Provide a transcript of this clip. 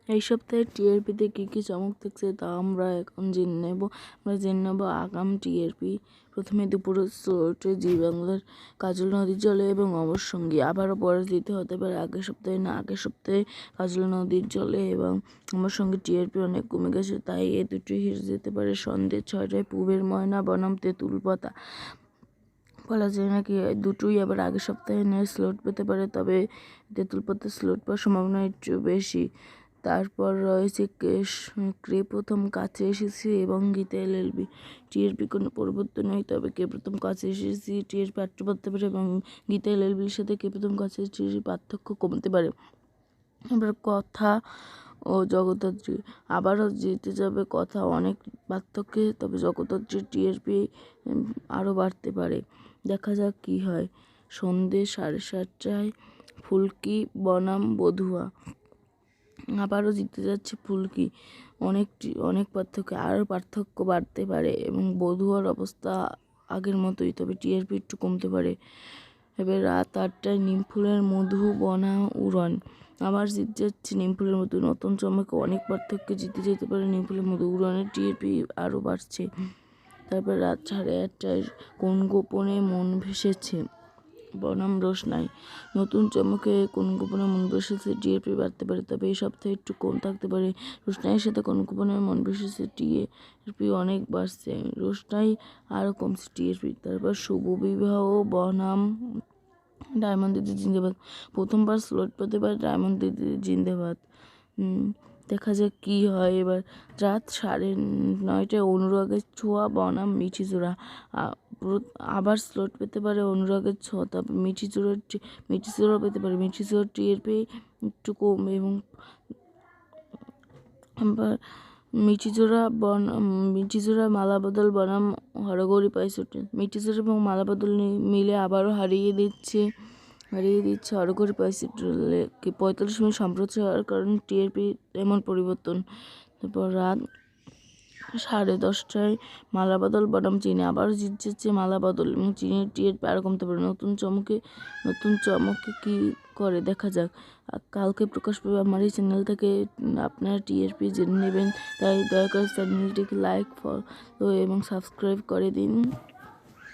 এই সপ্তাহে টিআরপিতে কী কী চমক থাকছে তা আমরা এখন জেনে নেব আগাম টিআরপি। প্রথমে দুপুরের স্লটে জি বাংলার কাজল নদীর জলে এবং অমর সঙ্গী আবারও পরাজিত হতে পারে। আগের সপ্তাহে কাজল নদীর জলে এবং অমর সঙ্গী টিআরপি অনেক কমে গেছে, তাই এ দুটি হেরে যেতে পারে। সন্ধ্যে 6টায় পূবের ময়না বনাম তেঁতুল পাতা, বলা যায় না কি দুটোই আবার আগের সপ্তাহে নিয়ে স্লট পেতে পারে, তবে তেঁতুল পাতা স্লট পাওয়ার সম্ভাবনা একটু বেশি। তারপর রয়েছে কে প্রথম কাছে এসেছি এবং গীতা এলএলবি। টিআরপি কোনো পরিবর্তন নেই, তবে কে প্রথম কাছে এসেছি টিআরপি আটটু বাড়তে পারে এবং গীতা এলএলবির সাথে কে প্রথম কাছে এসেছি পার্থক্য কমতে পারে। এবার কথা ও জগদ্ধাত্রী আবারও জিতে যাবে কথা অনেক পার্থক্যে, তবে জগদ্ধাত্রী টিআরপি আরও বাড়তে পারে। দেখা যাক কী হয়। সন্ধ্যে 7:30টায় ফুলকি বনাম বধুয়া, আবারও জিতে যাচ্ছে ফুলকি। অনেক পার্থক্য বাড়তে পারে এবং বধুয়ার অবস্থা আগের মতোই, তবে টিআরপি একটু কমতে পারে। এবার রাত 8টায় নিমফুলের মধু বনাম উড়ন, আবার জিতে যাচ্ছে নিমফুলের মধু। নতুন চমকে অনেক পার্থক্যে জিতে যেতে পারে নিমফুলের মধু। উড়নের টিআরপি আরও বাড়ছে। তারপর রাত 8:30টায় কোন গোপনে মন ভেসেছে বনাম রোশনাই, নতুন চমকে কোন গোপনে মন ভেসেছে টিআরপি বাড়তে পারে, তবে এই সপ্তাহে একটু কম থাকতে পারে। রোশনাইয়ের সাথে কোন গোপনে মন ভেসেছে টিআরপি অনেক বাড়ছে, রোশনাই আরও কমছে টিআরপি। তারপর শুভ বিবাহ বনাম ডায়মন্ড দিদি জিন্দাবাদ, প্রথমবার স্লট পেতে পারে ডায়মন্ড দিদি জিন্দাবাদ। দেখা যাক কী হয়। এবার রাত 9:30টায় অনুরাগের ছোঁয়া বনাম মিঠি জোড়া, আবার স্লট পেতে পারে অনুরাগের ছোঁয়া, তবে মিঠি জোড়া পেতে পারে। মিঠি জোড়া টিআরপি একটু কম এবং আবার মিঠি জোড়া মালাবদল বনাম হরগৌরী পাইসুটি। মিঠি জোড়া এবং মালাবদল মিলে আবারও হারিয়ে দিচ্ছে হরগৌরী পাইসুটিকে 45 মিনিট সম্প্রচার কারণে টিআরপি এমন পরিবর্তন। তারপর রাত 10:30টায় মালাবদল বনাম চিনি, আবারও জিত যাচ্ছে মালাবদল এবং চিনির টিআরপি আরও কমতে পারে। নতুন চমকে কী করে দেখা যাক। কালকে প্রকাশ পাবে আমার এই চ্যানেল থেকে, আপনারা টিআরপি জেনে নেবেন, তাই দয়া করে চ্যানেলটিকে লাইক, ফলো এবং সাবস্ক্রাইব করে দিন।